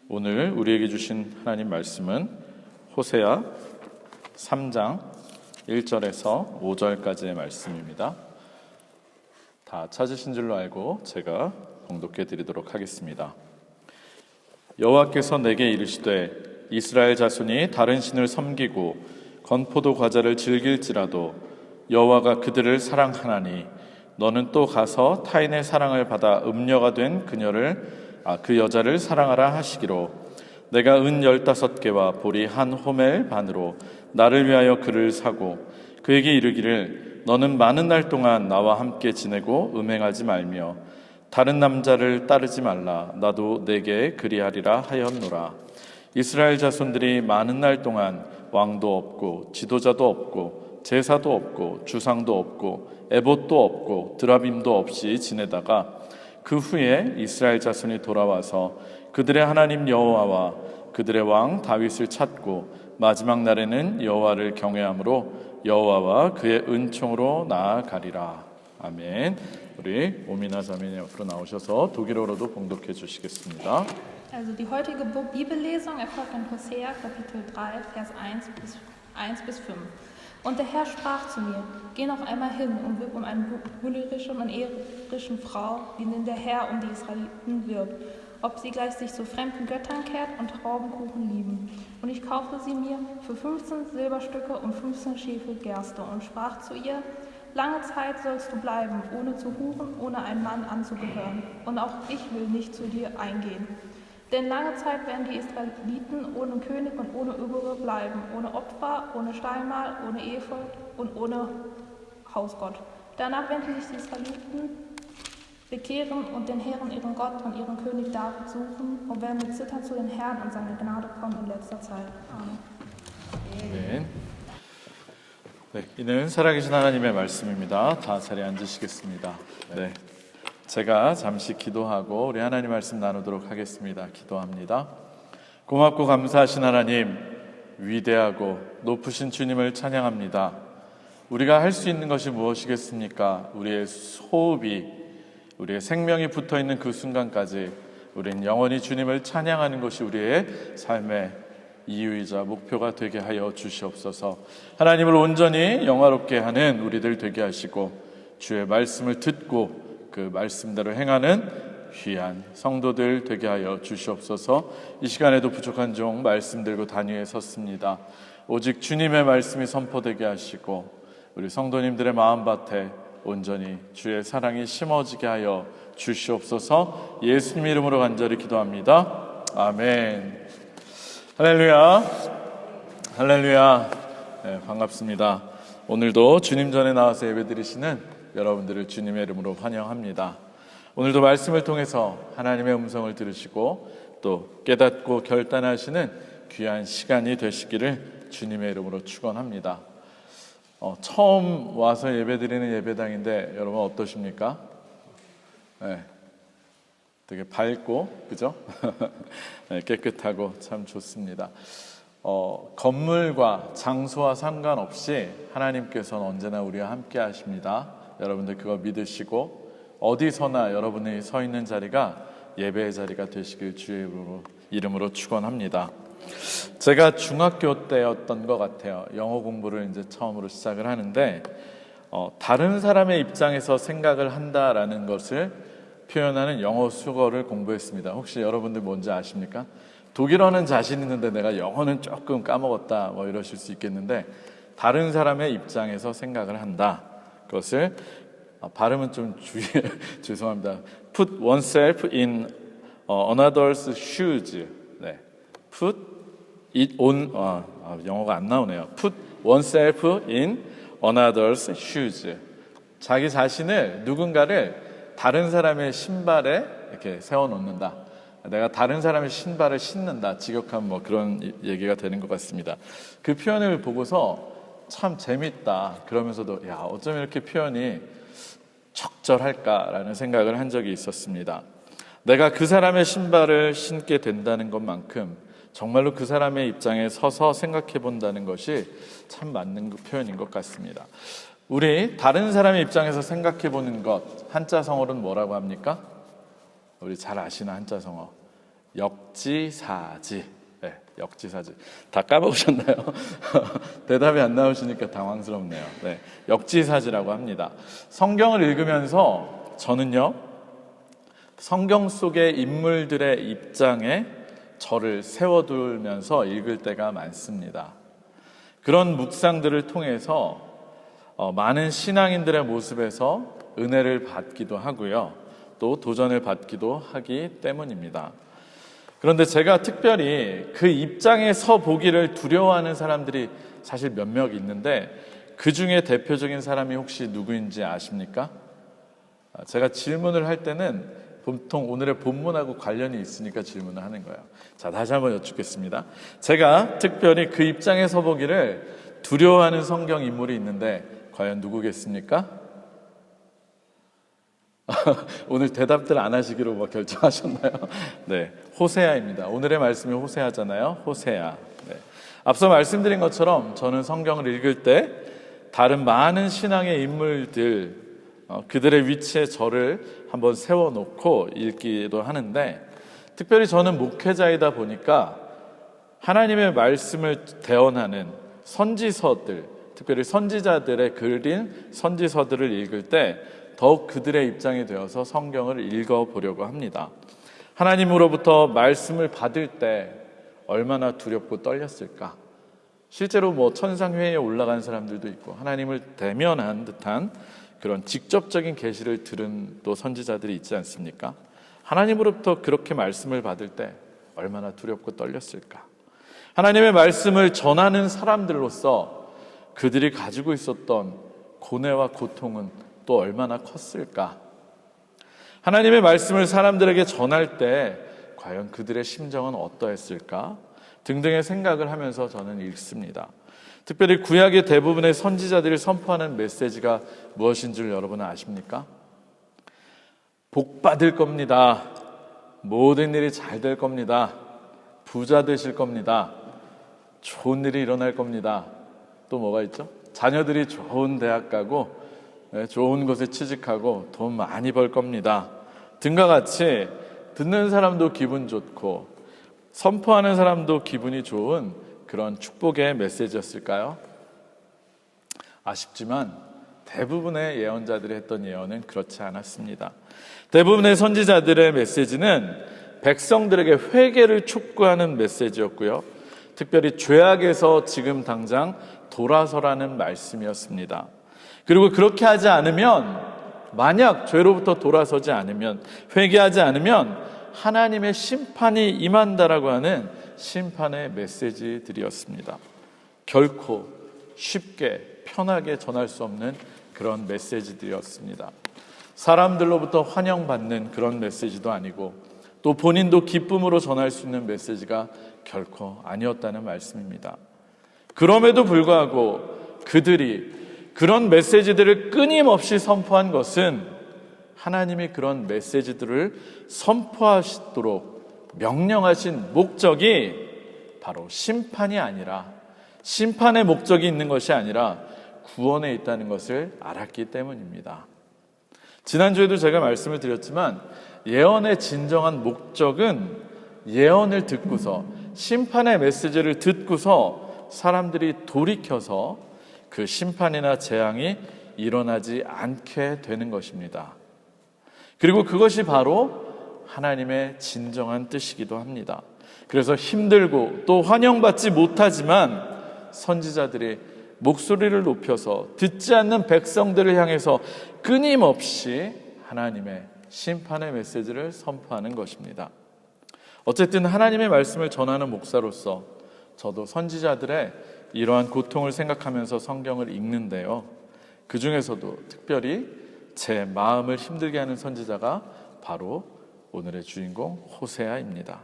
오늘 우리에게 주신 하나님 말씀은 호세아 3장 1절에서 5절까지의 말씀입니다. 다 찾으신 줄로 알고 제가 봉독해 드리도록 하겠습니다. 여호와께서 내게 이르시되 이스라엘 자손이 다른 신을 섬기고 건포도 과자를 즐길지라도 여호와가 그들을 사랑하나니 너는 또 가서 타인의 사랑을 받아 음녀가 된 그 여자를 사랑하라 하시기로 내가 은 15개와 보리 한 호멜 반으로 나를 위하여 그를 사고 그에게 이르기를 너는 많은 날 동안 나와 함께 지내고 음행하지 말며 다른 남자를 따르지 말라 나도 내게 그리하리라 하였노라. 이스라엘 자손들이 많은 날 동안 왕도 없고 지도자도 없고 제사도 없고 주상도 없고 에봇도 없고 드라빔도 없이 지내다가 그 후에 이스라엘 자손이 돌아와서 그들의 하나님 여호와와 그들의 왕 다윗을 찾고 마지막 날에는 여호와를 경외함으로 여호와와 그의 은총으로 나아가리라. 아멘. 우리 오미나 자매님 옆으로 나오셔서 독일어로도 봉독해 주시겠습니다. Also die heutige Bibellesung erfolgt in Hosea Kapitel 3, Vers 1 bis 5. Und der Herr sprach zu mir, geh noch einmal hin und wirb um eine buhlerische und ehrischen Frau, wie denn der Herr um die Israeliten wirbt, ob sie gleich sich zu fremden Göttern kehrt und Traubenkuchen lieben. Und ich kaufte sie mir für 15 Silberstücke und 15 Schäfel Gerste und sprach zu ihr, lange Zeit sollst du bleiben, ohne zu huren, ohne einem Mann anzugehören. Und auch ich will nicht zu dir eingehen. Denn lange Zeit werden die Israeliten ohne König und ohne Übrige bleiben, ohne Opfer, ohne Steinmal, ohne Ephod und ohne Hausgott. Danach werden sich die Israeliten bekehren und den Herrn, ihren Gott und ihren König David suchen und werden mit Zittern zu den Herrn und seine Gnade kommen in letzter Zeit. Amen. 아멘. 네, 이는 살아계신 하나님의 말씀입니다. 다 자리에 앉으시겠습니다. 네. 제가 잠시 기도하고 우리 하나님 말씀 나누도록 하겠습니다. 기도합니다. 고맙고 감사하신 하나님, 위대하고 높으신 주님을 찬양합니다. 우리가 할 수 있는 것이 무엇이겠습니까? 우리의 호흡이, 우리의 생명이 붙어있는 그 순간까지 우리는 영원히 주님을 찬양하는 것이 우리의 삶의 이유이자 목표가 되게 하여 주시옵소서. 하나님을 온전히 영화롭게 하는 우리들 되게 하시고 주의 말씀을 듣고 그 말씀대로 행하는 귀한 성도들 되게 하여 주시옵소서. 이 시간에도 부족한 종 말씀 들고 단위에 섰습니다. 오직 주님의 말씀이 선포되게 하시고 우리 성도님들의 마음밭에 온전히 주의 사랑이 심어지게 하여 주시옵소서. 예수님 이름으로 간절히 기도합니다. 아멘. 할렐루야. 할렐루야. 네, 반갑습니다. 오늘도 주님 전에 나와서 예배드리시는 여러분들을 주님의 이름으로 환영합니다. 오늘도 말씀을 통해서 하나님의 음성을 들으시고 또 깨닫고 결단하시는 귀한 시간이 되시기를 주님의 이름으로 축원합니다. 처음 와서 예배드리는 예배당인데 여러분 어떠십니까? 네, 되게 밝고 그죠? 네, 깨끗하고 참 좋습니다. 건물과 장소와 상관없이 하나님께서는 언제나 우리와 함께 하십니다. 여러분들 그거 믿으시고 어디서나 여러분이 서 있는 자리가 예배의 자리가 되시길 주의 이름으로 축원합니다. 제가 중학교 때였던 것 같아요. 영어 공부를 이제 처음으로 시작을 하는데 다른 사람의 입장에서 생각을 한다라는 것을 표현하는 영어 수거를 공부했습니다. 혹시 여러분들 뭔지 아십니까? 독일어는 자신 있는데 내가 영어는 조금 까먹었다 뭐 이러실 수 있겠는데 다른 사람의 입장에서 생각을 한다. 그것을 발음은 좀 죄송합니다. Put oneself in another's shoes. 네. Put it on 영어가 안 나오네요. Put oneself in another's shoes. 자기 자신을 누군가를 다른 사람의 신발에 이렇게 세워 놓는다. 내가 다른 사람의 신발을 신는다. 직역하면 뭐 그런 얘기가 되는 것 같습니다. 그 표현을 보고서 참 재밌다. 그러면서도 야, 어쩌면 이렇게 표현이 적절할까라는 생각을 한 적이 있었습니다. 내가 그 사람의 신발을 신게 된다는 것만큼 정말로 그 사람의 입장에 서서 생각해 본다는 것이 참 맞는 그 표현인 것 같습니다. 우리 다른 사람의 입장에서 생각해 보는 것, 한자성어로는 뭐라고 합니까? 우리 잘 아시는 한자성어 역지사지. 네, 역지사지. 다 까먹으셨나요? 대답이 안 나오시니까 당황스럽네요. 네, 역지사지라고 합니다. 성경을 읽으면서 저는요, 성경 속의 인물들의 입장에 저를 세워두면서 읽을 때가 많습니다. 그런 묵상들을 통해서 많은 신앙인들의 모습에서 은혜를 받기도 하고요, 또 도전을 받기도 하기 때문입니다. 그런데 제가 특별히 그 입장에 서 보기를 두려워하는 사람들이 사실 몇몇 있는데, 그 중에 대표적인 사람이 혹시 누구인지 아십니까? 제가 질문을 할 때는 보통 오늘의 본문하고 관련이 있으니까 질문을 하는 거예요. 자, 다시 한번 여쭙겠습니다. 제가 특별히 그 입장에 서 보기를 두려워하는 성경 인물이 있는데 과연 누구겠습니까? 오늘 대답들 안 하시기로 뭐 결정하셨나요? 네, 호세아입니다. 오늘의 말씀이 호세아잖아요. 호세아. 네. 앞서 말씀드린 것처럼 저는 성경을 읽을 때 다른 많은 신앙의 인물들, 그들의 위치에 저를 한번 세워놓고 읽기도 하는데, 특별히 저는 목회자이다 보니까 하나님의 말씀을 대언하는 선지서들, 특별히 선지자들의 글인 선지서들을 읽을 때 더욱 그들의 입장이 되어서 성경을 읽어보려고 합니다. 하나님으로부터 말씀을 받을 때 얼마나 두렵고 떨렸을까? 실제로 천상회의에 올라간 사람들도 있고 하나님을 대면한 듯한 그런 직접적인 계시를 들은 또 선지자들이 있지 않습니까? 하나님으로부터 그렇게 말씀을 받을 때 얼마나 두렵고 떨렸을까? 하나님의 말씀을 전하는 사람들로서 그들이 가지고 있었던 고뇌와 고통은 또 얼마나 컸을까? 하나님의 말씀을 사람들에게 전할 때 과연 그들의 심정은 어떠했을까? 등등의 생각을 하면서 저는 읽습니다. 특별히 구약의 대부분의 선지자들이 선포하는 메시지가 무엇인 줄 여러분은 아십니까? 복 받을 겁니다. 모든 일이 잘 될 겁니다. 부자 되실 겁니다. 좋은 일이 일어날 겁니다. 또 뭐가 있죠? 자녀들이 좋은 대학 가고 좋은 곳에 취직하고 돈 많이 벌 겁니다. 등과 같이 듣는 사람도 기분 좋고 선포하는 사람도 기분이 좋은 그런 축복의 메시지였을까요? 아쉽지만 대부분의 예언자들이 했던 예언은 그렇지 않았습니다. 대부분의 선지자들의 메시지는 백성들에게 회개를 촉구하는 메시지였고요, 특별히 죄악에서 지금 당장 돌아서라는 말씀이었습니다. 그리고 그렇게 하지 않으면, 만약 죄로부터 돌아서지 않으면, 회개하지 않으면 하나님의 심판이 임한다라고 하는 심판의 메시지들이었습니다. 결코 쉽게 편하게 전할 수 없는 그런 메시지들이었습니다. 사람들로부터 환영받는 그런 메시지도 아니고 또 본인도 기쁨으로 전할 수 있는 메시지가 결코 아니었다는 말씀입니다. 그럼에도 불구하고 그들이 그런 메시지들을 끊임없이 선포한 것은 하나님이 그런 메시지들을 선포하시도록 명령하신 목적이 바로 심판이 아니라, 심판의 목적이 있는 것이 아니라 구원에 있다는 것을 알았기 때문입니다. 지난주에도 제가 말씀을 드렸지만 예언의 진정한 목적은 예언을 듣고서, 심판의 메시지를 듣고서 사람들이 돌이켜서 그 심판이나 재앙이 일어나지 않게 되는 것입니다. 그리고 그것이 바로 하나님의 진정한 뜻이기도 합니다. 그래서 힘들고 또 환영받지 못하지만 선지자들이 목소리를 높여서 듣지 않는 백성들을 향해서 끊임없이 하나님의 심판의 메시지를 선포하는 것입니다. 어쨌든 하나님의 말씀을 전하는 목사로서 저도 선지자들의 이러한 고통을 생각하면서 성경을 읽는데요, 그 중에서도 특별히 제 마음을 힘들게 하는 선지자가 바로 오늘의 주인공 호세아입니다.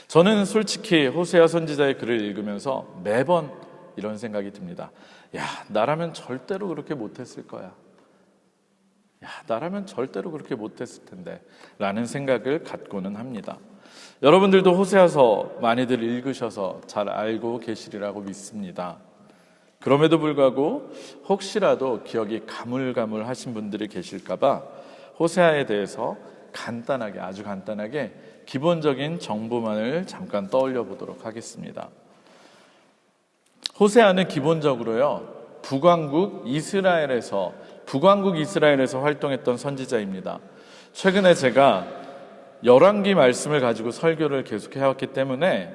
저는 솔직히 호세아 선지자의 글을 읽으면서 매번 이런 생각이 듭니다. 야, 나라면 절대로 그렇게 못했을 거야. 야, 나라면 절대로 그렇게 못했을 텐데 라는 생각을 갖고는 합니다. 여러분들도 호세아서 많이들 읽으셔서 잘 알고 계시리라고 믿습니다. 그럼에도 불구하고 혹시라도 기억이 가물가물하신 분들이 계실까 봐 호세아에 대해서 간단하게, 아주 간단하게 기본적인 정보만을 잠깐 떠올려 보도록 하겠습니다. 호세아는 기본적으로요, 북왕국 이스라엘에서 활동했던 선지자입니다. 최근에 제가 열왕기 말씀을 가지고 설교를 계속 해왔기 때문에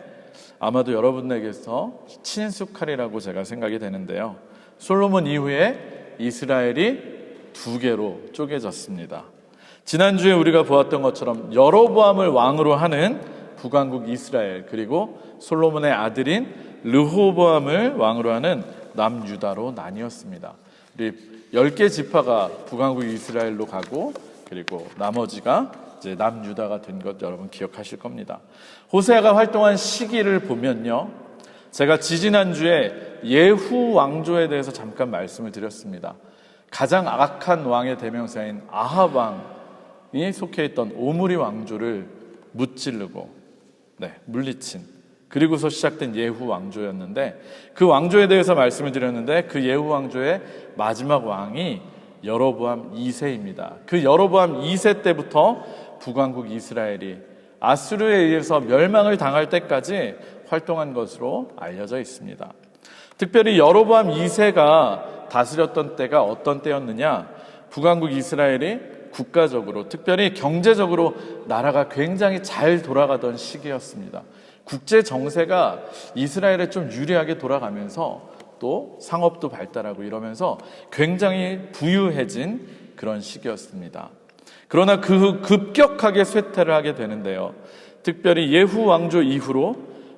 아마도 여러분에게서 친숙하리라고 제가 생각이 되는데요. 솔로몬 이후에 이스라엘이 두 개로 쪼개졌습니다. 지난주에 우리가 보았던 것처럼 여로보암을 왕으로 하는 북왕국 이스라엘, 그리고 솔로몬의 아들인 르호보암을 왕으로 하는 남유다로 나뉘었습니다. 우리 10개 지파가 북왕국 이스라엘로 가고, 그리고 나머지가 이제 남유다가 된 것 여러분 기억하실 겁니다. 호세아가 활동한 시기를 보면요, 제가 지지난주에 예후 왕조에 대해서 잠깐 말씀을 드렸습니다. 가장 악한 왕의 대명사인 아합 왕이 속해 있던 오므리 왕조를 무찌르고 물리친, 그리고서 시작된 예후 왕조였는데, 그 왕조에 대해서 말씀을 드렸는데 그 예후 왕조의 마지막 왕이 여로보암 2세입니다. 그 여로보암 2세 때부터 북왕국 이스라엘이 아수르에 의해서 멸망을 당할 때까지 활동한 것으로 알려져 있습니다. 특별히 여로보암 2세가 다스렸던 때가 어떤 때였느냐? 북왕국 이스라엘이 국가적으로, 특별히 경제적으로 나라가 굉장히 잘 돌아가던 시기였습니다. 국제 정세가 이스라엘에 좀 유리하게 돌아가면서 또 상업도 발달하고 이러면서 굉장히 부유해진 그런 시기였습니다. 그러나 그 후 급격하게 쇠퇴를 하게 되는데요. 특별히 예후 왕조 이후로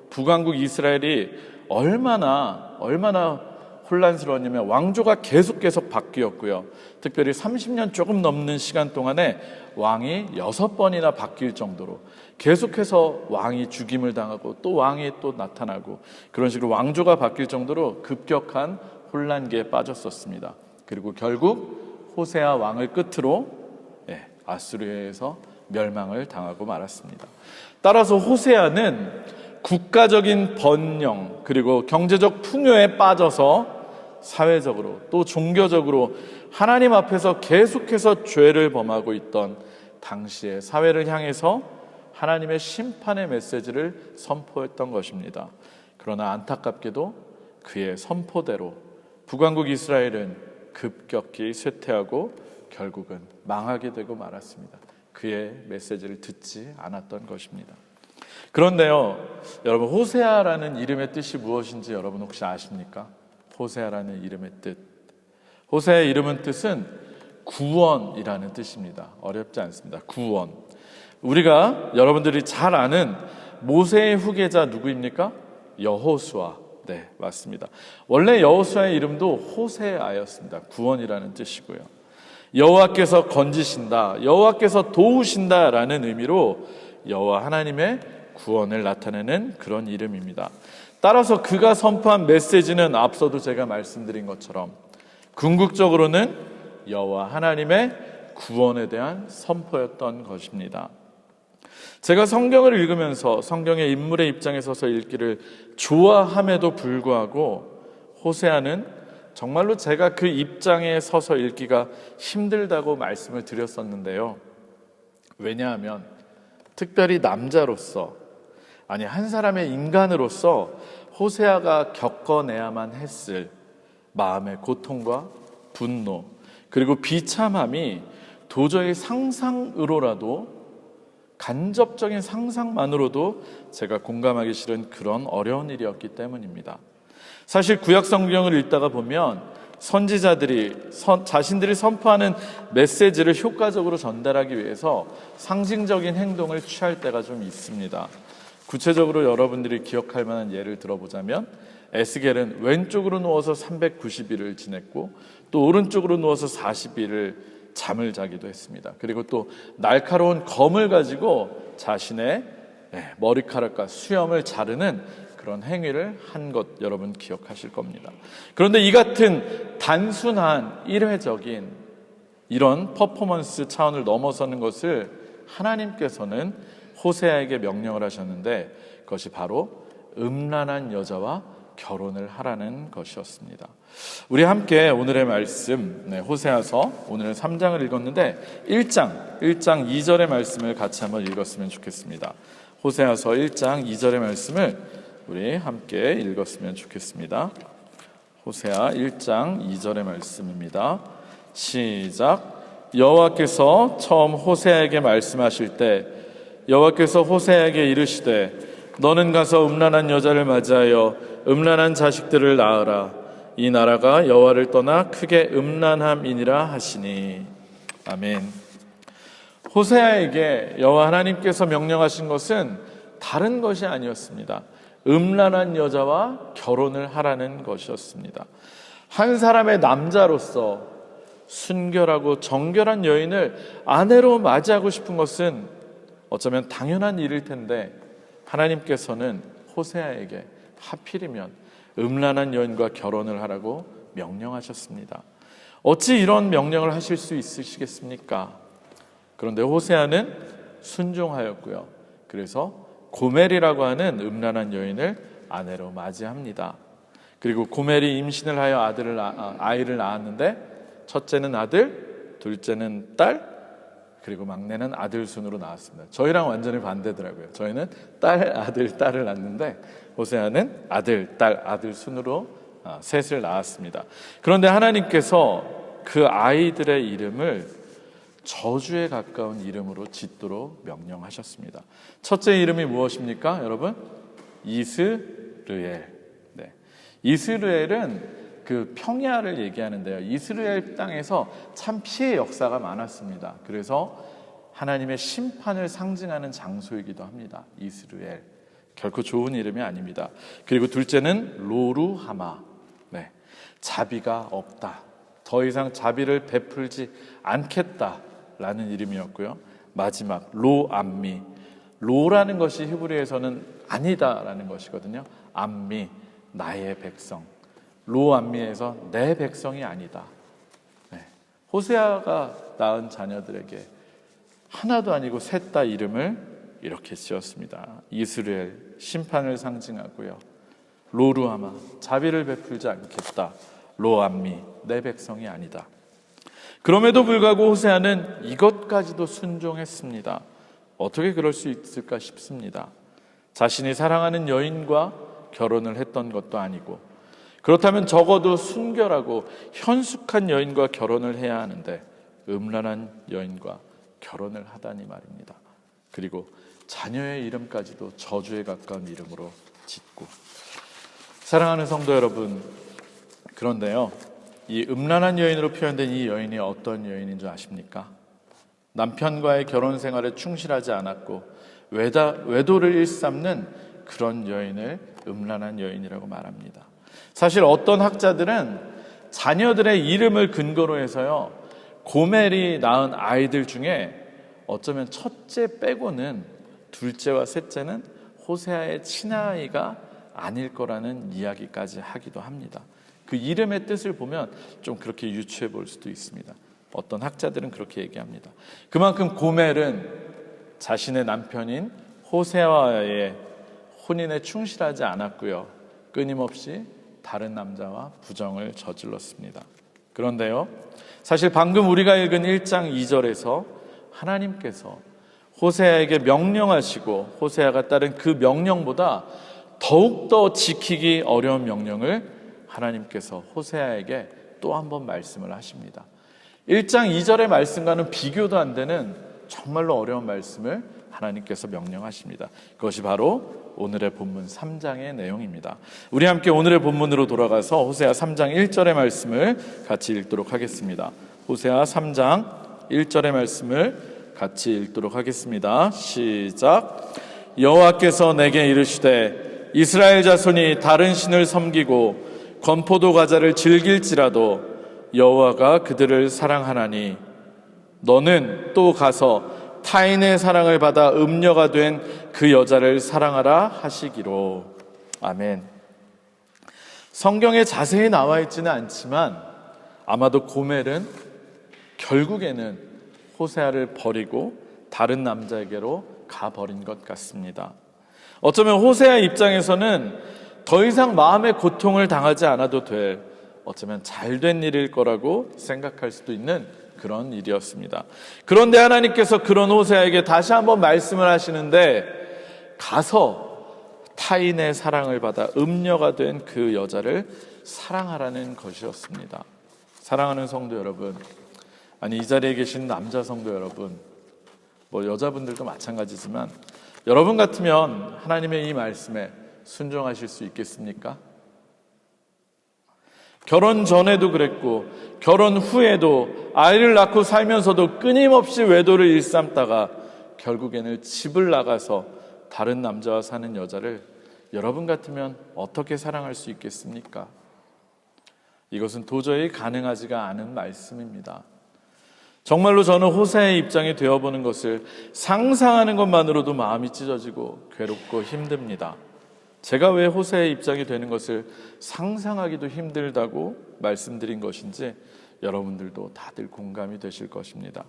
북왕국 이스라엘이 얼마나 혼란스러웠냐면 왕조가 계속 바뀌었고요. 특별히 30년 조금 넘는 시간 동안에 왕이 6번이나 바뀔 정도로 계속해서 왕이 죽임을 당하고 또 왕이 또 나타나고, 그런 식으로 왕조가 바뀔 정도로 급격한 혼란기에 빠졌었습니다. 그리고 결국 호세아 왕을 끝으로 아수르에서 멸망을 당하고 말았습니다. 따라서 호세아는 국가적인 번영, 그리고 경제적 풍요에 빠져서 사회적으로 또 종교적으로 하나님 앞에서 계속해서 죄를 범하고 있던 당시의 사회를 향해서 하나님의 심판의 메시지를 선포했던 것입니다. 그러나 안타깝게도 그의 선포대로 북왕국 이스라엘은 급격히 쇠퇴하고 결국은 망하게 되고 말았습니다. 그의 메시지를 듣지 않았던 것입니다. 그런데요, 여러분, 호세아라는 이름의 뜻이 무엇인지 여러분 혹시 아십니까? 호세아라는 이름의 뜻, 호세아의 이름은 뜻은 구원이라는 뜻입니다. 어렵지 않습니다. 구원. 우리가 여러분들이 잘 아는 모세의 후계자 누구입니까? 여호수아. 네, 맞습니다. 원래 여호수아의 이름도 호세아였습니다. 구원이라는 뜻이고요. 여호와께서 건지신다, 여호와께서 도우신다라는 의미로 여호와 하나님의 구원을 나타내는 그런 이름입니다. 따라서 그가 선포한 메시지는 앞서도 제가 말씀드린 것처럼 궁극적으로는 여호와 하나님의 구원에 대한 선포였던 것입니다. 제가 성경을 읽으면서 성경의 인물의 입장에 서서 읽기를 좋아함에도 불구하고 호세아는 정말로 제가 그 입장에 서서 읽기가 힘들다고 말씀을 드렸었는데요. 왜냐하면 특별히 남자로서, 아니 한 사람의 인간으로서 호세아가 겪어내야만 했을 마음의 고통과 분노, 그리고 비참함이 도저히 상상으로라도, 간접적인 상상만으로도 제가 공감하기 싫은 그런 어려운 일이었기 때문입니다. 사실 구약 성경을 읽다가 보면 선지자들이 자신들이 선포하는 메시지를 효과적으로 전달하기 위해서 상징적인 행동을 취할 때가 좀 있습니다. 구체적으로 여러분들이 기억할 만한 예를 들어보자면, 에스겔은 왼쪽으로 누워서 390일을 지냈고 또 오른쪽으로 누워서 40일을 잠을 자기도 했습니다. 그리고 또 날카로운 검을 가지고 자신의 머리카락과 수염을 자르는 그런 행위를 한 것 여러분 기억하실 겁니다. 그런데 이 같은 단순한 일회적인 이런 퍼포먼스 차원을 넘어서는 것을 하나님께서는 호세아에게 명령을 하셨는데, 그것이 바로 음란한 여자와 결혼을 하라는 것이었습니다. 우리 함께 오늘의 말씀 호세아서 오늘 3장을 읽었는데 1장 2절의 말씀을 같이 한번 읽었으면 좋겠습니다. 호세아서 1장 2절의 말씀을 우리 함께 읽었으면 좋겠습니다. 호세아 1장 2절의 말씀입니다. 시작. 여호와께서 처음 호세아에게 말씀하실 때 여호와께서 호세아에게 이르시되 너는 가서 음란한 여자를 맞이하여 음란한 자식들을 낳으라. 이 나라가 여호와를 떠나 크게 음란함이니라 하시니. 아멘. 호세아에게 여호와 하나님께서 명령하신 것은 다른 것이 아니었습니다. 음란한 여자와 결혼을 하라는 것이었습니다. 한 사람의 남자로서 순결하고 정결한 여인을 아내로 맞이하고 싶은 것은 어쩌면 당연한 일일 텐데 하나님께서는 호세아에게 하필이면 음란한 여인과 결혼을 하라고 명령하셨습니다. 어찌 이런 명령을 하실 수 있으시겠습니까? 그런데 호세아는 순종하였고요. 그래서 고멜이라고 하는 음란한 여인을 아내로 맞이합니다. 그리고 고멜이 임신을 하여 아이를 낳았는데 첫째는 아들, 둘째는 딸, 그리고 막내는 아들 순으로 낳았습니다. 저희랑 완전히 반대더라고요. 저희는 딸, 아들, 딸을 낳았는데 호세아는 아들, 딸, 아들 순으로 셋을 낳았습니다. 그런데 하나님께서 그 아이들의 이름을 저주에 가까운 이름으로 짓도록 명령하셨습니다. 첫째 이름이 무엇입니까, 여러분? 이스르엘. 네. 이스르엘은 그 평야를 얘기하는데요. 이스라엘 땅에서 참 피해 역사가 많았습니다. 그래서 하나님의 심판을 상징하는 장소이기도 합니다. 이스라엘. 결코 좋은 이름이 아닙니다. 그리고 둘째는 로루하마. 네. 자비가 없다. 더 이상 자비를 베풀지 않겠다라는 이름이었고요. 마지막 로암미. 로라는 것이 히브리에서는 아니다라는 것이거든요. 암미, 나의 백성. 로암미에서 내 백성이 아니다. 네. 호세아가 낳은 자녀들에게 하나도 아니고 셋 다 이름을 이렇게 지었습니다. 이스라엘, 심판을 상징하고요. 로루하마, 자비를 베풀지 않겠다. 로암미, 내 백성이 아니다. 그럼에도 불구하고 호세아는 이것까지도 순종했습니다. 어떻게 그럴 수 있을까 싶습니다. 자신이 사랑하는 여인과 결혼을 했던 것도 아니고, 그렇다면 적어도 순결하고 현숙한 여인과 결혼을 해야 하는데 음란한 여인과 결혼을 하다니 말입니다. 그리고 자녀의 이름까지도 저주에 가까운 이름으로 짓고. 사랑하는 성도 여러분, 그런데요, 이 음란한 여인으로 표현된 이 여인이 어떤 여인인 줄 아십니까? 남편과의 결혼 생활에 충실하지 않았고 외도를 일삼는 그런 여인을 음란한 여인이라고 말합니다. 사실 어떤 학자들은 자녀들의 이름을 근거로 해서요, 고멜이 낳은 아이들 중에 어쩌면 첫째 빼고는 둘째와 셋째는 호세아의 친아이가 아닐 거라는 이야기까지 하기도 합니다. 그 이름의 뜻을 보면 좀 그렇게 유추해 볼 수도 있습니다. 어떤 학자들은 그렇게 얘기합니다. 그만큼 고멜은 자신의 남편인 호세아와의 혼인에 충실하지 않았고요, 끊임없이 다른 남자와 부정을 저질렀습니다. 그런데요, 사실 방금 우리가 읽은 1장 2절에서 하나님께서 호세아에게 명령하시고 호세아가 따른 그 명령보다 더욱더 지키기 어려운 명령을 하나님께서 호세아에게 또 한 번 말씀을 하십니다. 1장 2절의 말씀과는 비교도 안 되는 정말로 어려운 말씀을 하나님께서 명령하십니다. 그것이 바로 오늘의 본문 3장의 내용입니다. 우리 함께 오늘의 본문으로 돌아가서 호세아 3장 1절의 말씀을 같이 읽도록 하겠습니다. 호세아 3장 1절의 말씀을 같이 읽도록 하겠습니다. 시작. 여호와께서 내게 이르시되 이스라엘 자손이 다른 신을 섬기고 건포도 과자를 즐길지라도 여호와가 그들을 사랑하나니 너는 또 가서 타인의 사랑을 받아 음녀가 된 그 여자를 사랑하라 하시기로. 아멘. 성경에 자세히 나와 있지는 않지만 아마도 고멜은 결국에는 호세아를 버리고 다른 남자에게로 가버린 것 같습니다. 어쩌면 호세아 입장에서는 더 이상 마음의 고통을 당하지 않아도 될, 어쩌면 잘된 일일 거라고 생각할 수도 있는 그런 일이었습니다. 그런데 하나님께서 그런 호세아에게 다시 한번 말씀을 하시는데, 가서 타인의 사랑을 받아 음녀가 된 그 여자를 사랑하라는 것이었습니다. 사랑하는 성도 여러분, 아니 이 자리에 계신 남자 성도 여러분, 뭐 여자분들도 마찬가지지만 여러분 같으면 하나님의 이 말씀에 순종하실 수 있겠습니까? 결혼 전에도 그랬고 결혼 후에도 아이를 낳고 살면서도 끊임없이 외도를 일삼다가 결국에는 집을 나가서 다른 남자와 사는 여자를 여러분 같으면 어떻게 사랑할 수 있겠습니까? 이것은 도저히 가능하지가 않은 말씀입니다. 정말로 저는 호세아의 입장이 되어보는 것을 상상하는 것만으로도 마음이 찢어지고 괴롭고 힘듭니다. 제가 왜 호세아의 입장이 되는 것을 상상하기도 힘들다고 말씀드린 것인지 여러분들도 다들 공감이 되실 것입니다.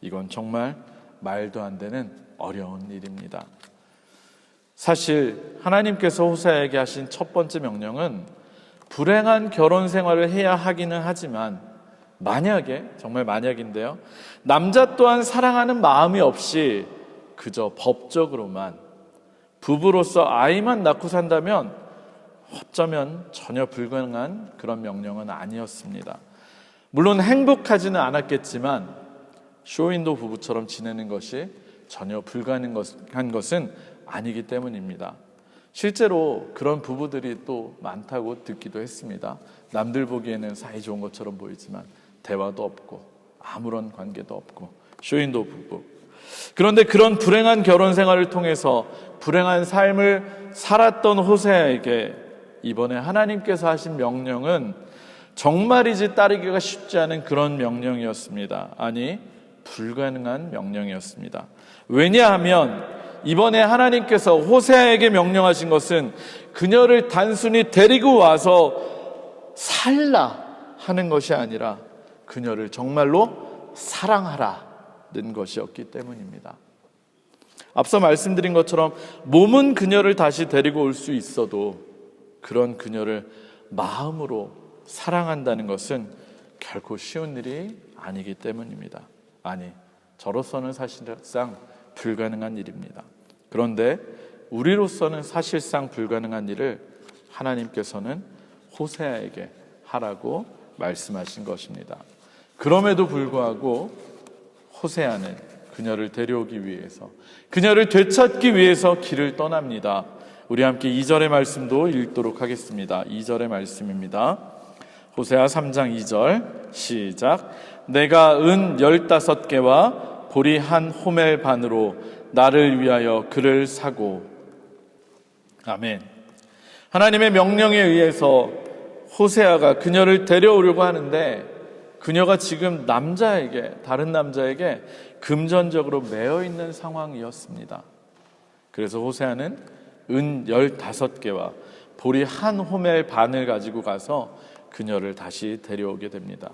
이건 정말 말도 안 되는 어려운 일입니다. 사실 하나님께서 호세아에게 하신 첫 번째 명령은 불행한 결혼 생활을 해야 하기는 하지만, 만약에, 정말 만약인데요, 남자 또한 사랑하는 마음이 없이 그저 법적으로만 부부로서 아이만 낳고 산다면 어쩌면 전혀 불가능한 그런 명령은 아니었습니다. 물론 행복하지는 않았겠지만 쇼윈도 부부처럼 지내는 것이 전혀 불가능한 것은 아니기 때문입니다. 실제로 그런 부부들이 또 많다고 듣기도 했습니다. 남들 보기에는 사이 좋은 것처럼 보이지만 대화도 없고 아무런 관계도 없고, 쇼윈도 부부. 그런데 그런 불행한 결혼 생활을 통해서 불행한 삶을 살았던 호세아에게 이번에 하나님께서 하신 명령은 정말이지 따르기가 쉽지 않은 그런 명령이었습니다. 아니, 불가능한 명령이었습니다. 왜냐하면 이번에 하나님께서 호세아에게 명령하신 것은 그녀를 단순히 데리고 와서 살라 하는 것이 아니라 그녀를 정말로 사랑하라는 것이었기 때문입니다. 앞서 말씀드린 것처럼 몸은 그녀를 다시 데리고 올 수 있어도 그런 그녀를 마음으로 사랑한다는 것은 결코 쉬운 일이 아니기 때문입니다. 아니, 저로서는 사실상 불가능한 일입니다. 그런데 우리로서는 사실상 불가능한 일을 하나님께서는 호세아에게 하라고 말씀하신 것입니다. 그럼에도 불구하고 호세아는 그녀를 데려오기 위해서, 그녀를 되찾기 위해서 길을 떠납니다. 우리 함께 2절의 말씀도 읽도록 하겠습니다. 2절의 말씀입니다. 호세아 3장 2절 시작. 내가 은 15개와 보리 한 호멜 반으로 나를 위하여 그를 사고. 아멘. 하나님의 명령에 의해서 호세아가 그녀를 데려오려고 하는데 그녀가 지금 다른 남자에게 금전적으로 매여 있는 상황이었습니다. 그래서 호세아는 은 15개와 보리 한 호멜 반을 가지고 가서 그녀를 다시 데려오게 됩니다.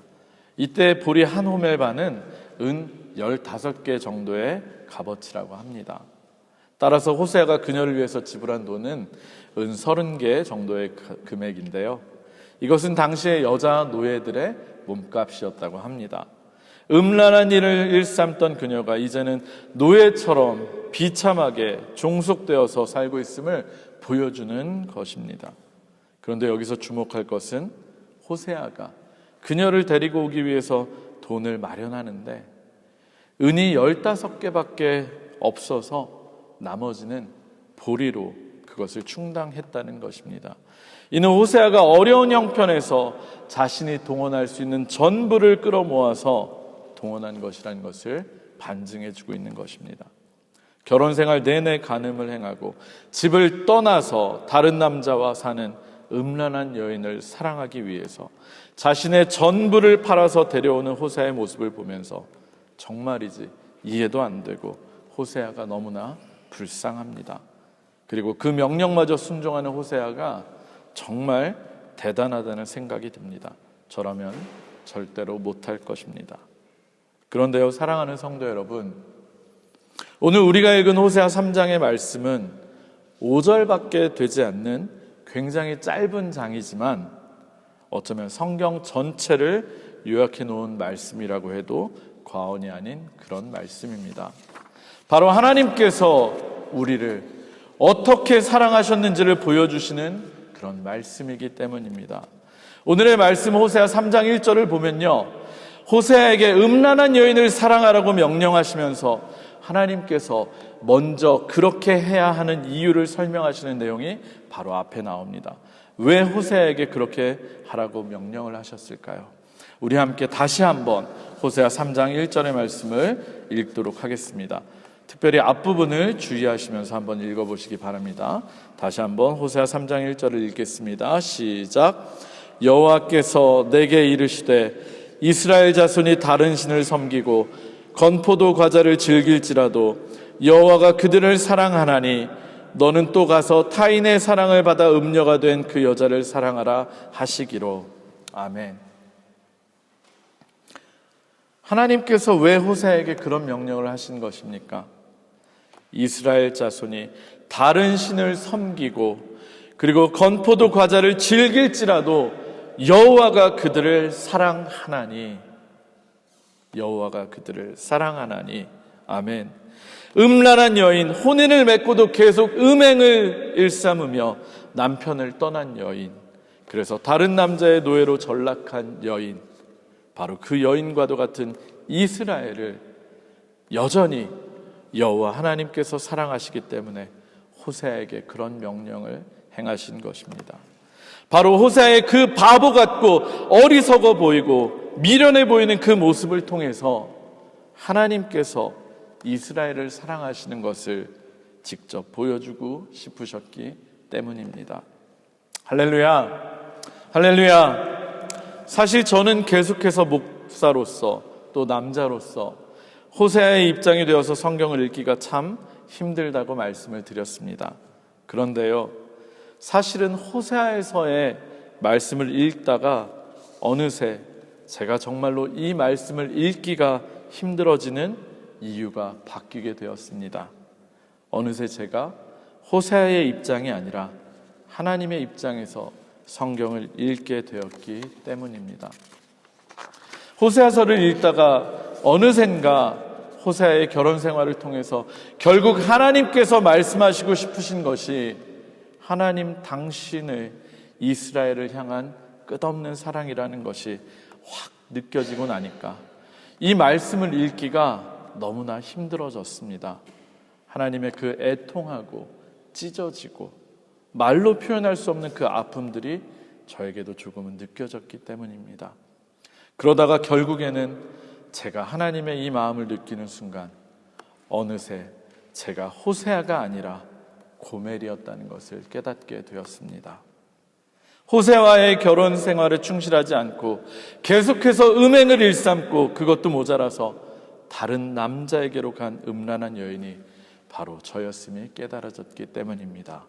이때 보리 한 호멜 반은 은 15개 정도의 값어치라고 합니다. 따라서 호세아가 그녀를 위해서 지불한 돈은 은 30개 정도의 금액인데요. 이것은 당시의 여자 노예들의 몸값이었다고 합니다. 음란한 일을 일삼던 그녀가 이제는 노예처럼 비참하게 종속되어서 살고 있음을 보여주는 것입니다. 그런데 여기서 주목할 것은 호세아가 그녀를 데리고 오기 위해서 돈을 마련하는데 은이 15개밖에 없어서 나머지는 보리로 그것을 충당했다는 것입니다. 이는 호세아가 어려운 형편에서 자신이 동원할 수 있는 전부를 끌어모아서 동원한 것이라는 것을 반증해주고 있는 것입니다. 결혼생활 내내 간음을 행하고 집을 떠나서 다른 남자와 사는 음란한 여인을 사랑하기 위해서 자신의 전부를 팔아서 데려오는 호세아의 모습을 보면서 정말이지 이해도 안 되고 호세아가 너무나 불쌍합니다. 그리고 그 명령마저 순종하는 호세아가 정말 대단하다는 생각이 듭니다. 저라면 절대로 못할 것입니다. 그런데요, 사랑하는 성도 여러분, 오늘 우리가 읽은 호세아 3장의 말씀은 5절밖에 되지 않는 굉장히 짧은 장이지만 어쩌면 성경 전체를 요약해 놓은 말씀이라고 해도 과언이 아닌 그런 말씀입니다. 바로 하나님께서 우리를 어떻게 사랑하셨는지를 보여주시는 그런 말씀이기 때문입니다. 오늘의 말씀 호세아 3장 1절을 보면요, 호세아에게 음란한 여인을 사랑하라고 명령하시면서 하나님께서 먼저 그렇게 해야 하는 이유를 설명하시는 내용이 바로 앞에 나옵니다. 왜 호세아에게 그렇게 하라고 명령을 하셨을까요? 우리 함께 다시 한번 호세아 3장 1절의 말씀을 읽도록 하겠습니다. 특별히 앞부분을 주의하시면서 한번 읽어보시기 바랍니다. 다시 한번 호세아 3장 1절을 읽겠습니다. 시작. 여호와께서 내게 이르시되 이스라엘 자손이 다른 신을 섬기고 건포도 과자를 즐길지라도 여호와가 그들을 사랑하나니 너는 또 가서 타인의 사랑을 받아 음녀가 된 그 여자를 사랑하라 하시기로. 아멘. 하나님께서 왜 호세아에게 그런 명령을 하신 것입니까? 이스라엘 자손이 다른 신을 섬기고 그리고 건포도 과자를 즐길지라도 여호와가 그들을 사랑하나니, 여호와가 그들을 사랑하나니. 아멘. 음란한 여인, 혼인을 맺고도 계속 음행을 일삼으며 남편을 떠난 여인, 그래서 다른 남자의 노예로 전락한 여인, 바로 그 여인과도 같은 이스라엘을 여전히 여호와 하나님께서 사랑하시기 때문에 호세아에게 그런 명령을 행하신 것입니다. 바로 호세아의 그 바보 같고 어리석어 보이고 미련해 보이는 그 모습을 통해서 하나님께서 이스라엘을 사랑하시는 것을 직접 보여주고 싶으셨기 때문입니다. 할렐루야, 할렐루야. 사실 저는 계속해서 목사로서 또 남자로서 호세아의 입장이 되어서 성경을 읽기가 참 힘들다고 말씀을 드렸습니다. 그런데요, 사실은 호세아에서의 말씀을 읽다가 어느새 제가 정말로 이 말씀을 읽기가 힘들어지는 이유가 바뀌게 되었습니다. 어느새 제가 호세아의 입장이 아니라 하나님의 입장에서 성경을 읽게 되었기 때문입니다. 호세아서를 읽다가 어느샌가 호세아의 결혼 생활을 통해서 결국 하나님께서 말씀하시고 싶으신 것이 하나님 당신의 이스라엘을 향한 끝없는 사랑이라는 것이 확 느껴지고 나니까 이 말씀을 읽기가 너무나 힘들어졌습니다. 하나님의 그 애통하고 찢어지고 말로 표현할 수 없는 그 아픔들이 저에게도 조금은 느껴졌기 때문입니다. 그러다가 결국에는 제가 하나님의 이 마음을 느끼는 순간 어느새 제가 호세아가 아니라 고멜이었다는 것을 깨닫게 되었습니다. 호세아와의 결혼 생활에 충실하지 않고 계속해서 음행을 일삼고 그것도 모자라서 다른 남자에게로 간 음란한 여인이 바로 저였음이 깨달아졌기 때문입니다.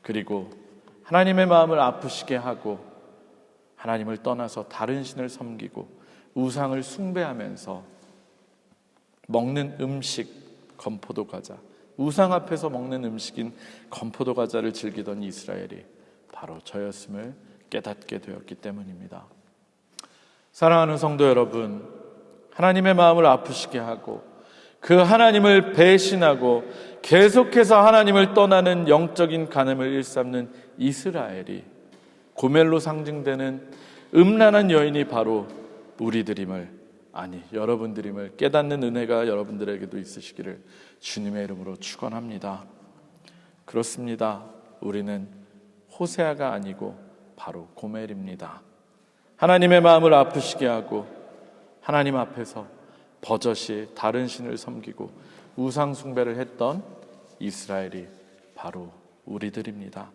그리고 하나님의 마음을 아프시게 하고 하나님을 떠나서 다른 신을 섬기고 우상을 숭배하면서 먹는 음식, 건포도 과자, 우상 앞에서 먹는 음식인 건포도 과자를 즐기던 이스라엘이 바로 저였음을 깨닫게 되었기 때문입니다. 사랑하는 성도 여러분, 하나님의 마음을 아프시게 하고 그 하나님을 배신하고 계속해서 하나님을 떠나는 영적인 간음을 일삼는 이스라엘이 고멜로 상징되는 음란한 여인이 바로 우리들임을, 아니 여러분들임을 깨닫는 은혜가 여러분들에게도 있으시기를 주님의 이름으로 축원합니다. 그렇습니다. 우리는 호세아가 아니고 바로 고멜입니다. 하나님의 마음을 아프시게 하고 하나님 앞에서 버젓이 다른 신을 섬기고 우상 숭배를 했던 이스라엘이 바로 우리들입니다.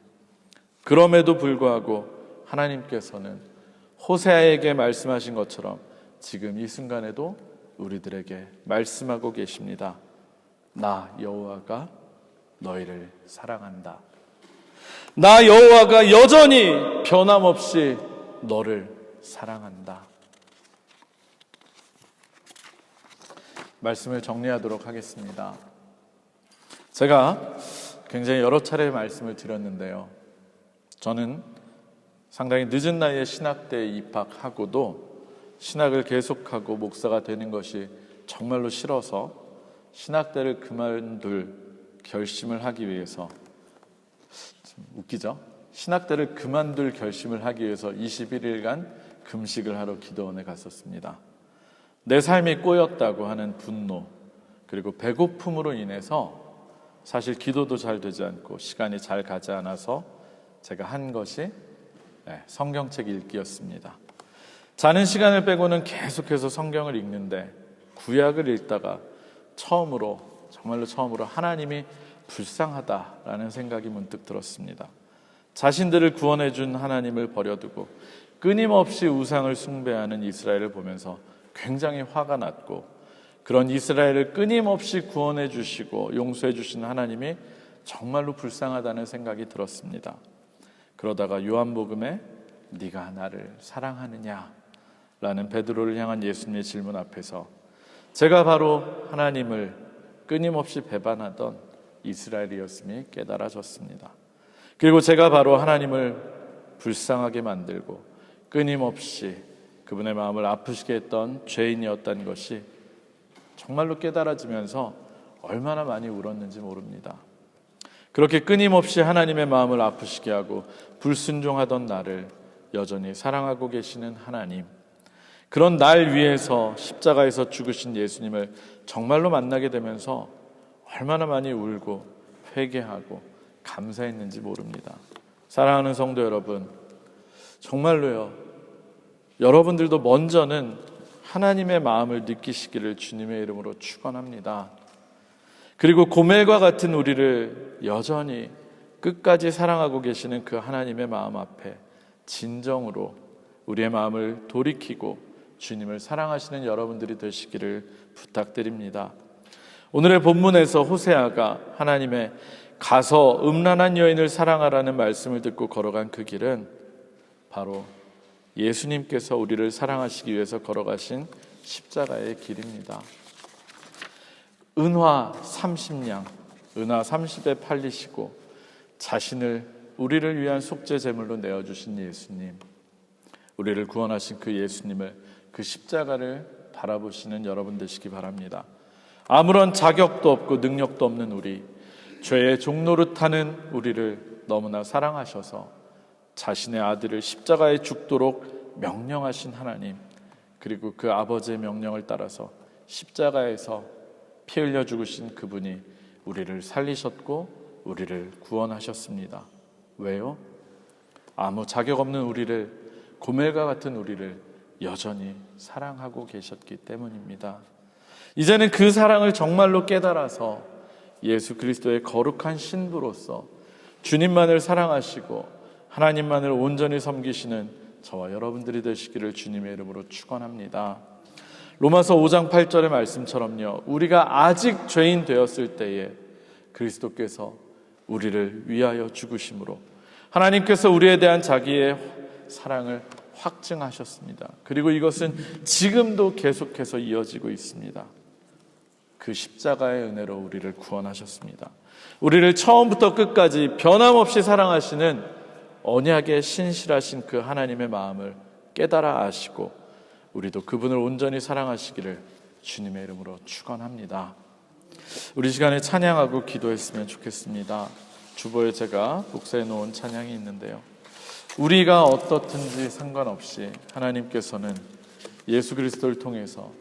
그럼에도 불구하고 하나님께서는 호세아에게 말씀하신 것처럼 지금 이 순간에도 우리들에게 말씀하고 계십니다. 나 여호와가 너희를 사랑한다. 나 여호와가 여전히 변함없이 너를 사랑한다. 말씀을 정리하도록 하겠습니다. 제가 굉장히 여러 차례 말씀을 드렸는데요, 저는 상당히 늦은 나이에 신학대에 입학하고도 신학을 계속하고 목사가 되는 것이 정말로 싫어서 신학대를 그만둘 결심을 하기 위해서, 좀 웃기죠? 신학대를 그만둘 결심을 하기 위해서 21일간 금식을 하러 기도원에 갔었습니다. 내 삶이 꼬였다고 하는 분노, 그리고 배고픔으로 인해서 사실 기도도 잘 되지 않고 시간이 잘 가지 않아서 제가 한 것이 성경책 읽기였습니다. 자는 시간을 빼고는 계속해서 성경을 읽는데 구약을 읽다가 정말로 처음으로 하나님이 불쌍하다라는 생각이 문득 들었습니다. 자신들을 구원해 준 하나님을 버려두고 끊임없이 우상을 숭배하는 이스라엘을 보면서 굉장히 화가 났고, 그런 이스라엘을 끊임없이 구원해 주시고 용서해 주신 하나님이 정말로 불쌍하다는 생각이 들었습니다. 그러다가 요한복음에 네가 나를 사랑하느냐? 라는 베드로를 향한 예수님의 질문 앞에서 제가 바로 하나님을 끊임없이 배반하던 이스라엘이었음이 깨달아졌습니다. 그리고 제가 바로 하나님을 불쌍하게 만들고 끊임없이 그분의 마음을 아프시게 했던 죄인이었다는 것이 정말로 깨달아지면서 얼마나 많이 울었는지 모릅니다. 그렇게 끊임없이 하나님의 마음을 아프시게 하고 불순종하던 나를 여전히 사랑하고 계시는 하나님, 그런 날 위해서 십자가에서 죽으신 예수님을 정말로 만나게 되면서 얼마나 많이 울고 회개하고 감사했는지 모릅니다. 사랑하는 성도 여러분, 정말로요, 여러분들도 먼저는 하나님의 마음을 느끼시기를 주님의 이름으로 축원합니다. 그리고 고멜과 같은 우리를 여전히 끝까지 사랑하고 계시는 그 하나님의 마음 앞에 진정으로 우리의 마음을 돌이키고 주님을 사랑하시는 여러분들이 되시기를 부탁드립니다. 오늘의 본문에서 호세아가 하나님의 가서 음란한 여인을 사랑하라는 말씀을 듣고 걸어간 그 길은 바로 예수님께서 우리를 사랑하시기 위해서 걸어가신 십자가의 길입니다. 은화 30냥, 은화 30에 팔리시고 자신을 우리를 위한 속죄 제물로 내어주신 예수님, 우리를 구원하신 그 예수님을, 그 십자가를 바라보시는 여러분 되시기 바랍니다. 아무런 자격도 없고 능력도 없는 우리, 죄의 종노릇하는 우리를 너무나 사랑하셔서 자신의 아들을 십자가에 죽도록 명령하신 하나님, 그리고 그 아버지의 명령을 따라서 십자가에서 피 흘려 죽으신 그분이 우리를 살리셨고 우리를 구원하셨습니다. 왜요? 아무 자격 없는 우리를, 고멜과 같은 우리를 여전히 사랑하고 계셨기 때문입니다. 이제는 그 사랑을 정말로 깨달아서 예수 그리스도의 거룩한 신부로서 주님만을 사랑하시고 하나님만을 온전히 섬기시는 저와 여러분들이 되시기를 주님의 이름으로 축원합니다. 로마서 5장 8절의 말씀처럼요, 우리가 아직 죄인 되었을 때에 그리스도께서 우리를 위하여 죽으심으로 하나님께서 우리에 대한 자기의 사랑을 확증하셨습니다. 그리고 이것은 지금도 계속해서 이어지고 있습니다. 그 십자가의 은혜로 우리를 구원하셨습니다. 우리를 처음부터 끝까지 변함없이 사랑하시는 언약에 신실하신 그 하나님의 마음을 깨달아 아시고 우리도 그분을 온전히 사랑하시기를 주님의 이름으로 축원합니다. 우리 시간에 찬양하고 기도했으면 좋겠습니다. 주보에 제가 복사해 놓은 찬양이 있는데요, 우리가 어떻든지 상관없이 하나님께서는 예수 그리스도를 통해서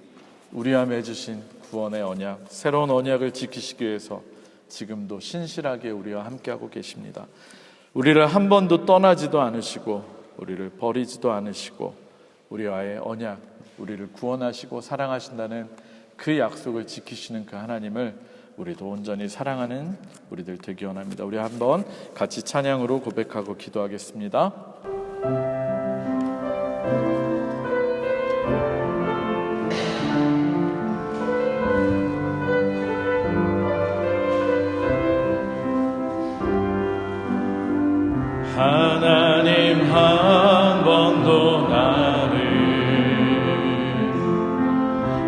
우리와 맺으신 구원의 언약, 새로운 언약을 지키시기 위해서 지금도 신실하게 우리와 함께하고 계십니다. 우리를 한 번도 떠나지도 않으시고 우리를 버리지도 않으시고 우리와의 언약, 우리를 구원하시고 사랑하신다는 그 약속을 지키시는 그 하나님을 우리도 온전히 사랑하는 우리들 되기 원합니다. 우리 한번 같이 찬양으로 고백하고 기도하겠습니다. 하나님 한 번도 나를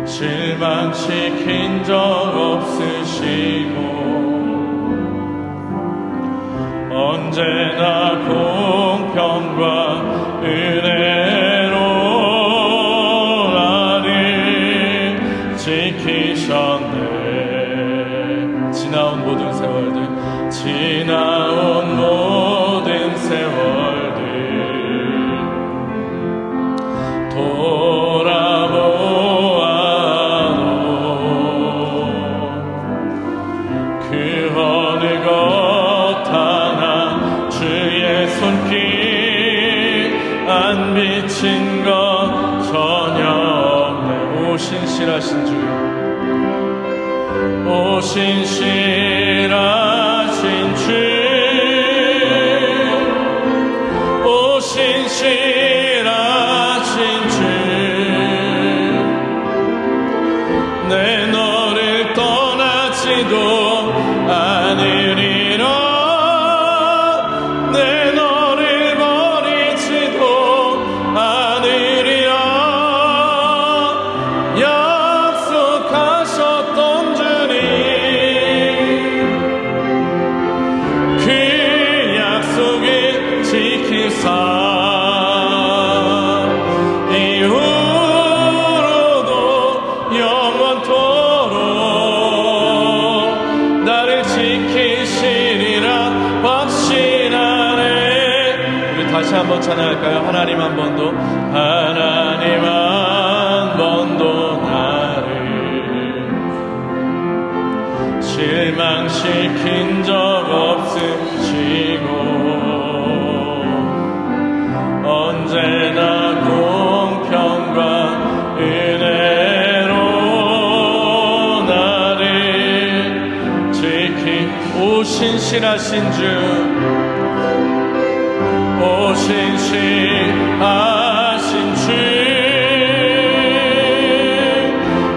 실망시킨 적 없으시고 언제나 공평과 은혜로 나를 지키셨네. 지나온 모든 세월들, 지나온 모든 세월들 돌아보아도 그 어느 것 하나 주의 손길 안 비친 것 전혀 없네. 오 신실하신 주, 오 신실하신 주, 오 신실하신 주, 내 너를 떠나지도 않으리라, 내 너를 버리지도 않으리라. 약속하셨던 주님, 그 약속을 지키사 이후로도 영원토록 나를 지키시리라 확신하네. 우리 다시 한번 찬양할까요? 하나님 한 번도, 하나님 한 번도 나를 실망시킨 적 없으시고 언제나 공평과 은혜로 나를 지키. 오 신실하신 주, 오 신실하신 주,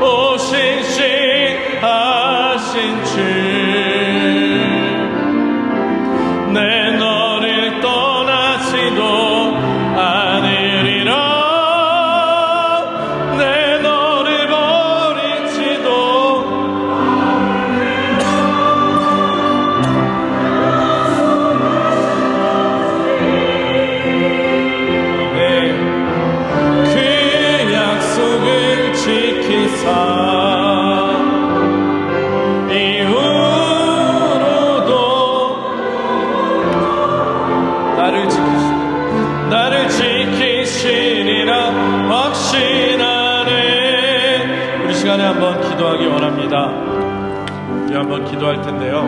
오 신실하신 주, 내 너를 떠나지도 않으리라, 내 너를 버리지도. 네, 그 약속을 지키사 이후로도 나를 지키시리라 확신하네. 우리 시간에 한번 기도하기 원합니다. 우리 한번 기도할 텐데요,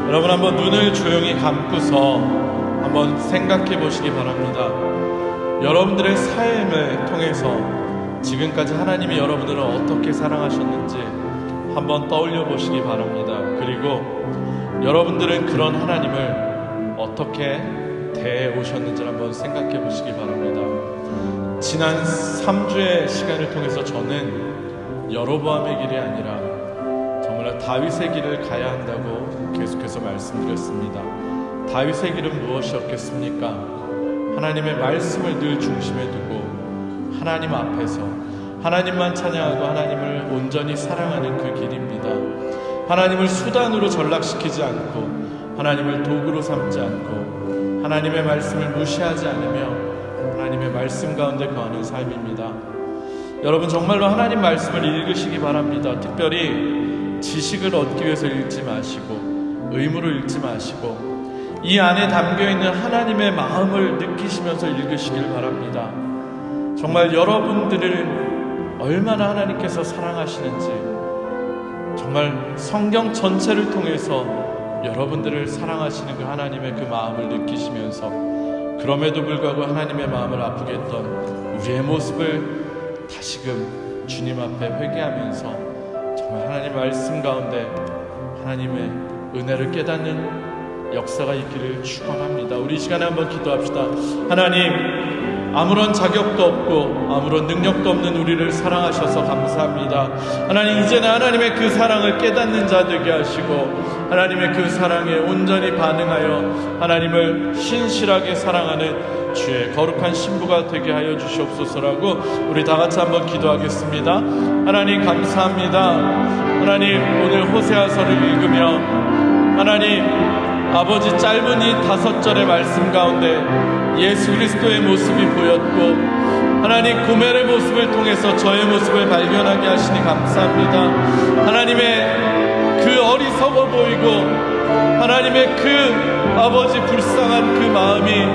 여러분 한번 눈을 조용히 감고서 한번 생각해 보시기 바랍니다. 여러분들의 삶을 통해서 지금까지 하나님이 여러분들을 어떻게 사랑하셨는지 한번 떠올려 보시기 바랍니다. 그리고 여러분들은 그런 하나님을 어떻게 대해 오셨는지를 한번 생각해 보시기 바랍니다. 지난 3주의 시간을 통해서 저는 여로보암의 길이 아니라 정말 다윗의 길을 가야 한다고 계속해서 말씀드렸습니다. 다윗의 길은 무엇이었겠습니까? 하나님의 말씀을 늘 중심에 두고 하나님 앞에서 하나님만 찬양하고 하나님을 온전히 사랑하는 그 길입니다. 하나님을 수단으로 전락시키지 않고 하나님을 도구로 삼지 않고 하나님의 말씀을 무시하지 않으며 하나님의 말씀 가운데 거하는 삶입니다. 여러분 정말로 하나님 말씀을 읽으시기 바랍니다. 특별히 지식을 얻기 위해서 읽지 마시고 의무로 읽지 마시고 이 안에 담겨있는 하나님의 마음을 느끼시면서 읽으시길 바랍니다. 정말 여러분들을 얼마나 하나님께서 사랑하시는지 정말 성경 전체를 통해서 여러분들을 사랑하시는 그 하나님의 그 마음을 느끼시면서 그럼에도 불구하고 하나님의 마음을 아프게 했던 우리의 모습을 다시금 주님 앞에 회개하면서 정말 하나님 말씀 가운데 하나님의 은혜를 깨닫는 역사가 있기를 축원합니다. 우리 이 시간에 한번 기도합시다. 하나님, 아무런 자격도 없고 아무런 능력도 없는 우리를 사랑하셔서 감사합니다. 하나님, 이제는 하나님의 그 사랑을 깨닫는 자 되게 하시고 하나님의 그 사랑에 온전히 반응하여 하나님을 신실하게 사랑하는 주의 거룩한 신부가 되게 하여 주시옵소서라고 우리 다 같이 한번 기도하겠습니다. 하나님 감사합니다. 하나님, 오늘 호세아서를 읽으며 하나님 아버지 짧은 이 5절의 말씀 가운데 예수 그리스도의 모습이 보였고 하나님 고멜의 모습을 통해서 저의 모습을 발견하게 하시니 감사합니다. 하나님의 그 어리석어 보이고 하나님의 그 아버지 불쌍한 그 마음이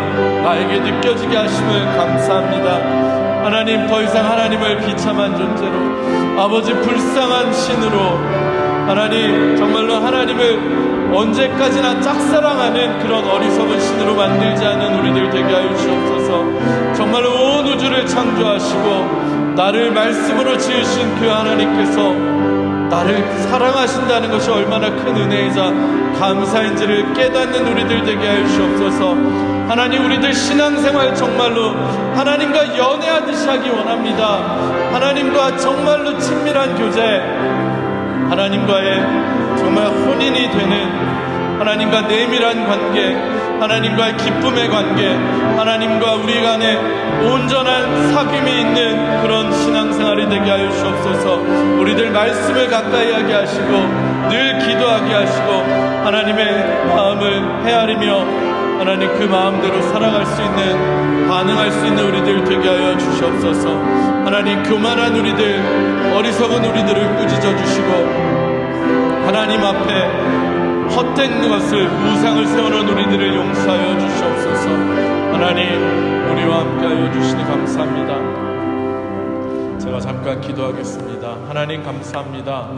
나에게 느껴지게 하심을 감사합니다. 하나님 더 이상 하나님을 비참한 존재로 아버지 불쌍한 신으로 하나님 정말로 하나님을 언제까지나 짝사랑하는 그런 어리석은 신으로 만들지 않는 우리들 되게 하여 주옵소서. 정말로 온 우주를 창조하시고 나를 말씀으로 지으신 그 하나님께서 나를 사랑하신다는 것이 얼마나 큰 은혜이자 감사인지를 깨닫는 우리들 되게 하여 주옵소서. 하나님 우리들 신앙생활 정말로 하나님과 연애하듯이 하기 원합니다. 하나님과 정말로 친밀한 교제, 하나님과의 정말 혼인이 되는 하나님과 내밀한 관계, 하나님과의 기쁨의 관계, 하나님과 우리 간에 온전한 사귐이 있는 그런 신앙생활이 되게 하여 주옵소서. 우리들 말씀을 가까이 하게 하시고 늘 기도하게 하시고 하나님의 마음을 헤아리며 하나님 그 마음대로 살아갈 수 있는 반응할 수 있는 우리들 되게 하여 주시옵소서. 하나님 교만한 우리들 어리석은 우리들을 꾸짖어 주시고 하나님 앞에 헛된 것을 우상을 세워놓은 우리들을 용서하여 주시옵소서. 하나님 우리와 함께하여 주시니 감사합니다. 제가 잠깐 기도하겠습니다. 하나님 감사합니다.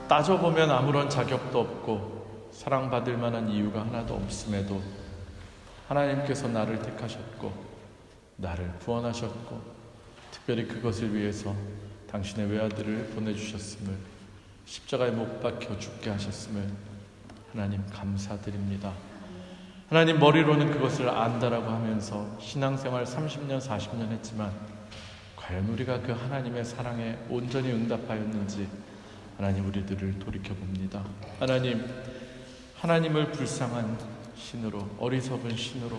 따져보면 아무런 자격도 없고 사랑받을 만한 이유가 하나도 없음에도 하나님께서 나를 택하셨고 나를 구원하셨고 특별히 그것을 위해서 당신의 외아들을 보내주셨음을 십자가에 못 박혀 죽게 하셨음을 하나님 감사드립니다. 하나님 머리로는 그것을 안다라고 하면서 신앙생활 30년 40년 했지만 과연 우리가 그 하나님의 사랑에 온전히 응답하였는지 하나님 우리들을 돌이켜봅니다. 하나님을 불쌍한 신으로 어리석은 신으로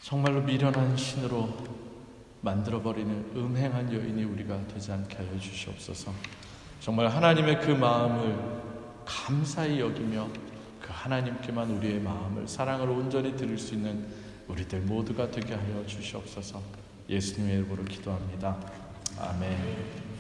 정말로 미련한 신으로 만들어버리는 음행한 여인이 우리가 되지 않게 하여 주시옵소서. 정말 하나님의 그 마음을 감사히 여기며 그 하나님께만 우리의 마음을 사랑을 온전히 드릴 수 있는 우리들 모두가 되게 하여 주시옵소서. 예수님의 이름으로 기도합니다. 아멘.